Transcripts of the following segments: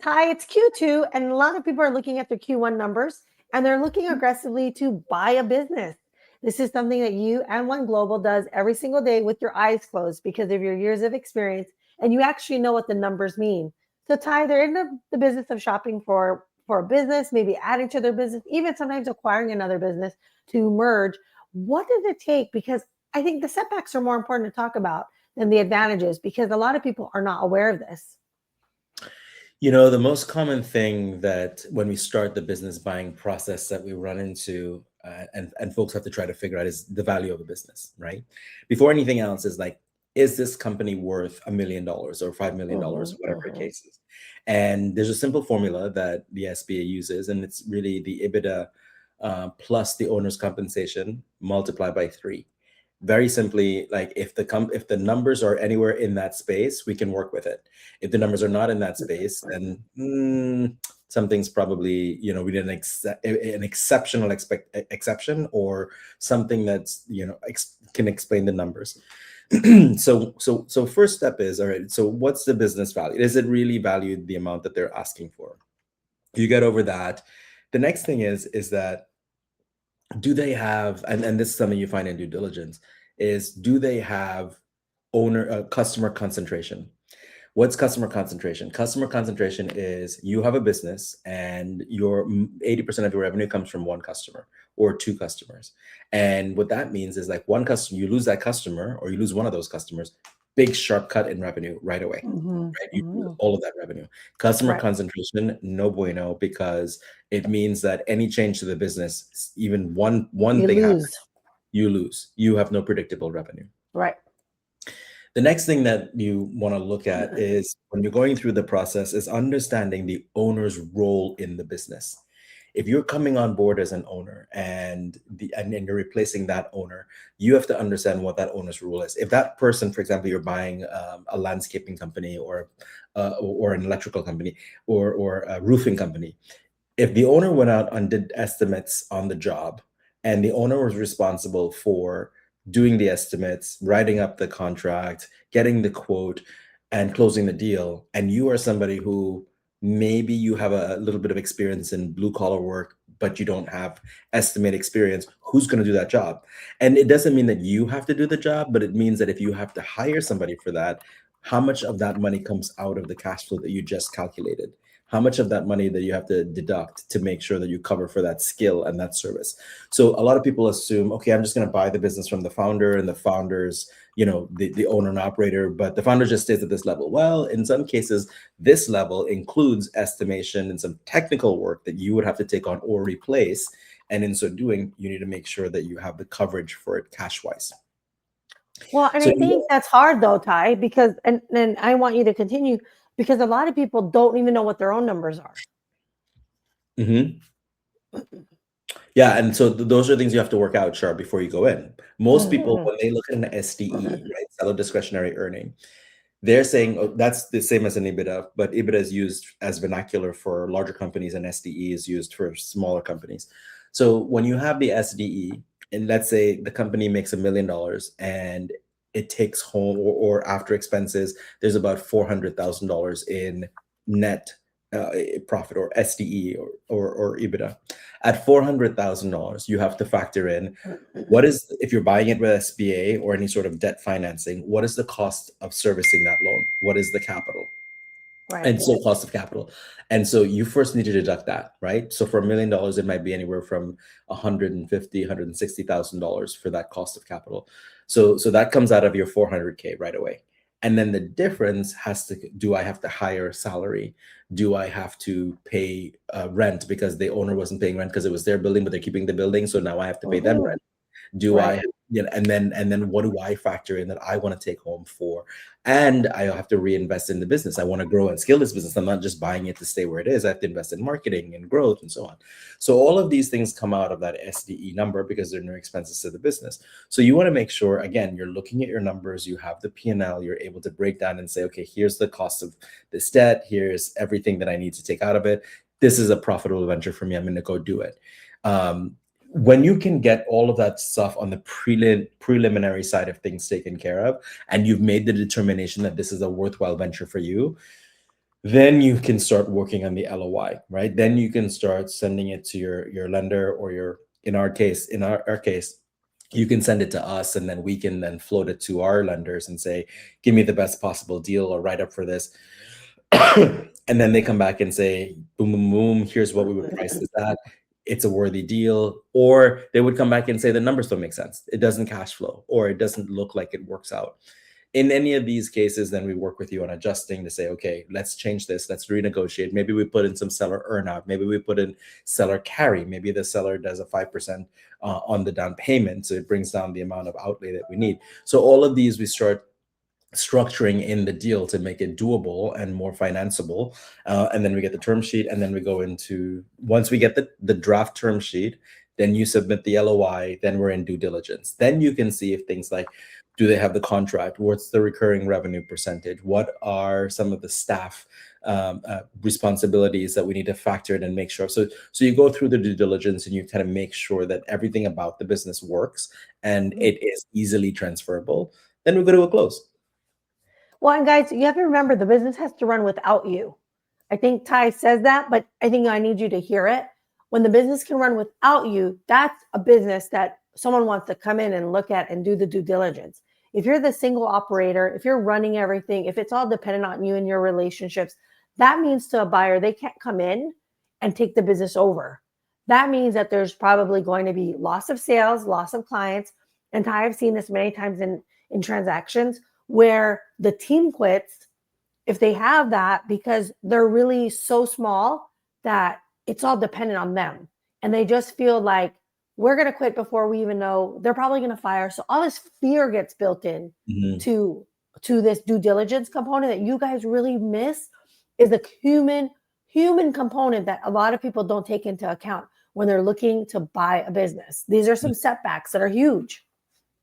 Ty, it's Q2, and a lot of people are looking at their Q1 numbers and they're looking aggressively to buy a business. This is something that you and One Global does every single day with your eyes closed because of your years of experience, and you actually know what the numbers mean. So, Ty, they're in the business of shopping for a business, maybe adding to their business, even sometimes acquiring another business to merge. What does it take? Because I think the setbacks are more important to talk about than the advantages because a lot of people are not aware of this. The most common thing that when we start the business buying process that we run into and folks have to try to figure out is the value of a business, right? Before anything else is like, is this company worth $1 million or $5 million, whatever the case is? And there's a simple formula that the SBA uses, and it's really the EBITDA plus the owner's compensation multiplied by 3. Very simply, like if the numbers are anywhere in that space, we can work with it. If the numbers are not in that space, then something's probably we did an exceptional exception or something that's can explain the numbers. So first step is, all right, so what's the business value? Is it really valued the amount that they're asking for? You get over that. The next thing is that do they have, and this is something you find in due diligence, is do they have customer concentration? What's customer concentration? Customer concentration is you have a business and your 80% of your revenue comes from one customer or 2 customers. And what that means is like one customer, you lose that customer or you lose one of those customers, big sharp cut in revenue right away, right? You lose all of that revenue. Customer concentration, no bueno, because it means that any change to the business, even one thing happens, you lose. You have no predictable revenue. Right. The next thing that you want to look at is when you're going through the process is understanding the owner's role in the business. If you're coming on board as an owner and you're replacing that owner, you have to understand what that owner's role is. If that person, for example, you're buying a landscaping company or an electrical company or a roofing company, if the owner went out and did estimates on the job and the owner was responsible for doing the estimates, writing up the contract, getting the quote, and closing the deal, and you are somebody who maybe you have a little bit of experience in blue collar work, but you don't have estimate experience, who's going to do that job? And it doesn't mean that you have to do the job, but it means that if you have to hire somebody for that, how much of that money comes out of the cash flow that you just calculated? How much of that money that you have to deduct to make sure that you cover for that skill and that service? So a lot of people assume, okay, I'm just going to buy the business from the founder and the founder's, the owner and operator, but the founder just stays at this level. Well, in some cases, this level includes estimation and some technical work that you would have to take on or replace. And in so doing, you need to make sure that you have the coverage for it cash-wise. Well, and I think that's hard though, Ty, because, and I want you to continue, because a lot of people don't even know what their own numbers are. Yeah, and so those are things you have to work out, Char, before you go in. Most people, when they look at an SDE, right, seller discretionary earning, they're saying, oh, that's the same as an EBITDA, but EBITDA is used as vernacular for larger companies and SDE is used for smaller companies. So when you have the SDE, and let's say the company makes $1 million and it takes home or after expenses, there's about $400,000 in net profit or SDE or EBITDA. At $400,000, you have to factor in what is, if you're buying it with SBA or any sort of debt financing, what is the cost of servicing that loan? What is the capital? Right. And so cost of capital. And so you first need to deduct that, right? So for $1 million, it might be anywhere from $150,000, $160,000 for that cost of capital. So that comes out of your $400K right away. And then the difference do I have to hire a salary? Do I have to pay rent because the owner wasn't paying rent because it was their building, but they're keeping the building, so now I have to pay them rent? Do I, and then what do I factor in that I want to take home for? And I have to reinvest in the business. I want to grow and scale this business. I'm not just buying it to stay where it is. I have to invest in marketing and growth and so on. So all of these things come out of that SDE number because there are no expenses to the business. So you want to make sure, again, you're looking at your numbers, you have the P&L, you're able to break down and say, okay, here's the cost of this debt. Here's everything that I need to take out of it. This is a profitable venture for me. I'm going to go do it. When you can get all of that stuff on the preliminary side of things taken care of, and you've made the determination that this is a worthwhile venture for you, Then you can start working on the LOI, right? Then you can start sending it to your lender, or your, in our case, our case, you can send it to us, and then we can then float it to our lenders and say, give me the best possible deal or write up for this. And then they come back and say, boom, boom, boom, here's what we would price this at. It's a worthy deal. Or they would come back and say the numbers don't make sense. It doesn't cash flow, or it doesn't look like it works out. In any of these cases, then we work with you on adjusting to say, okay, let's change this. Let's renegotiate. Maybe we put in some seller earnout. Maybe we put in seller carry. Maybe the seller does a 5% on the down payment. So it brings down the amount of outlay that we need. So all of these, we start structuring in the deal to make it doable and more financeable. And then we get the term sheet, and then we go into, once we get the draft term sheet, then you submit the LOI, then we're in due diligence. Then you can see if things like, do they have the contract? What's the recurring revenue percentage? What are some of the staff responsibilities that we need to factor in and make sure? So you go through the due diligence, and you kind of make sure that everything about the business works and it is easily transferable. Then we go to a close. Well, and guys, you have to remember the business has to run without you. I think Ty says that, but I think I need you to hear it. When the business can run without you, that's a business that someone wants to come in and look at and do the due diligence. If you're the single operator, if you're running everything, if it's all dependent on you and your relationships, that means to a buyer, they can't come in and take the business over. That means that there's probably going to be loss of sales, loss of clients. And Ty, I've seen this many times in transactions where the team quits if they have that, because they're really so small that it's all dependent on them. And they just feel like, we're going to quit before we even know. They're probably going to fire. So all this fear gets built in to this due diligence component that you guys really miss, is the human component that a lot of people don't take into account when they're looking to buy a business. These are some setbacks that are huge.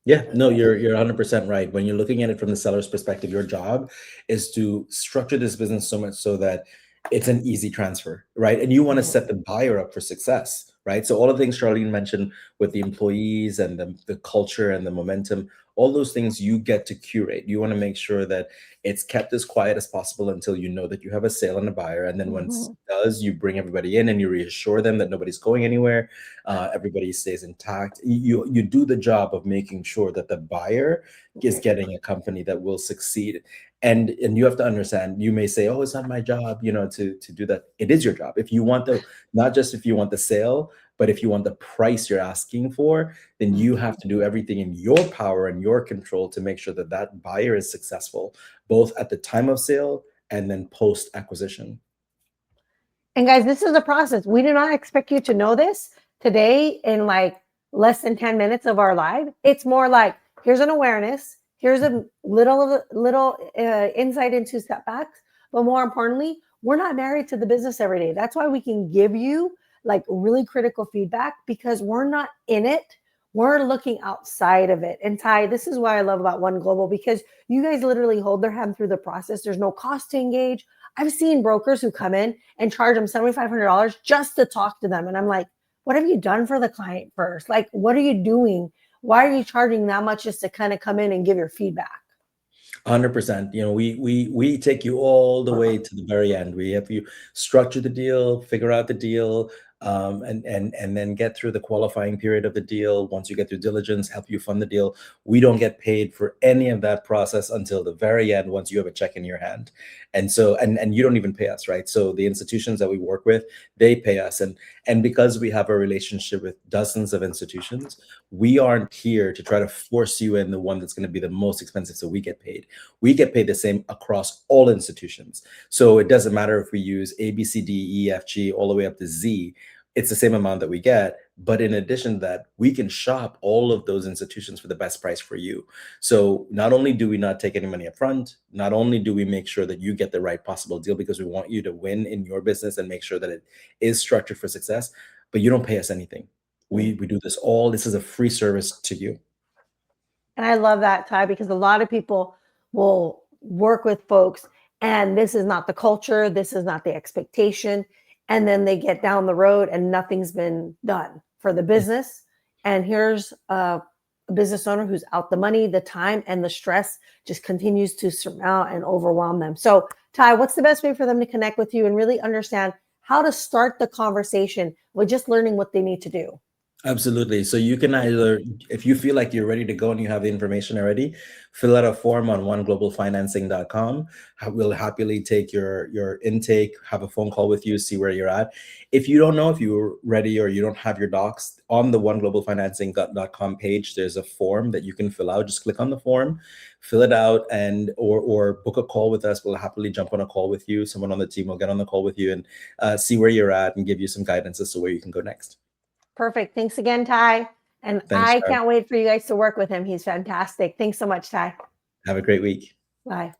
Yeah, no, you're 100% right. When you're looking at it from the seller's perspective, your job is to structure this business so much so that it's an easy transfer, right? And you want to set the buyer up for success, right? So all of the things Charlene mentioned with the employees and the culture and the momentum, all those things you get to curate. You want to make sure that it's kept as quiet as possible until you know that you have a sale and a buyer. And then once it does, you bring everybody in and you reassure them that nobody's going anywhere. Everybody stays intact. You do the job of making sure that the buyer is getting a company that will succeed. And you have to understand, you may say, oh, it's not my job, to do that. It is your job. If you want not just if you want the sale, but if you want the price you're asking for, then you have to do everything in your power and your control to make sure that that buyer is successful, both at the time of sale and then post acquisition. And guys, this is a process. We do not expect you to know this today in like less than 10 minutes of our live. It's more like, here's an awareness. Here's a little insight into setbacks. But more importantly, we're not married to the business every day. That's why we can give you like really critical feedback, because we're not in it. We're looking outside of it. And Ty, this is why I love about One Global, because you guys literally hold their hand through the process. There's no cost to engage. I've seen brokers who come in and charge them $7,500 just to talk to them. And I'm like, what have you done for the client first? Like, what are you doing? Why are you charging that much just to kind of come in and give your feedback? 100%. We take you all the way to the very end. We have you structure the deal, figure out the deal, and then get through the qualifying period of the deal. Once you get through diligence, help you fund the deal. We don't get paid for any of that process until the very end, once you have a check in your hand. And so, and you don't even pay us, right? So the institutions that we work with, they pay us. And because we have a relationship with dozens of institutions, we aren't here to try to force you in the one that's going to be the most expensive. So we get paid. We get paid the same across all institutions. So it doesn't matter if we use A, B, C, D, E, F, G, all the way up to Z. It's the same amount that we get. But in addition to that, we can shop all of those institutions for the best price for you. So not only do we not take any money up front, not only do we make sure that you get the right possible deal, because we want you to win in your business and make sure that it is structured for success, but you don't pay us anything. We do this all. This is a free service to you. And I love that, Ty, because a lot of people will work with folks and this is not the culture. This is not the expectation. And then they get down the road and nothing's been done for the business. And here's a business owner who's out the money, the time, and the stress just continues to surmount and overwhelm them. So Ty, what's the best way for them to connect with you and really understand how to start the conversation with just learning what they need to do? Absolutely. So you can either, if you feel like you're ready to go and you have the information already, fill out a form on oneglobalfinancing.com. We'll happily take your intake, have a phone call with you, see where you're at. If you don't know if you're ready or you don't have your docs, on the oneglobalfinancing.com page, there's a form that you can fill out. Just click on the form, fill it out, and or book a call with us. We'll happily jump on a call with you. Someone on the team will get on the call with you and see where you're at and give you some guidance as to where you can go next. Perfect. Thanks again, Ty. And Thanks, I Charles. can't wait for you guys to work with him. He's fantastic. Thanks so much, Ty. Have a great week. Bye.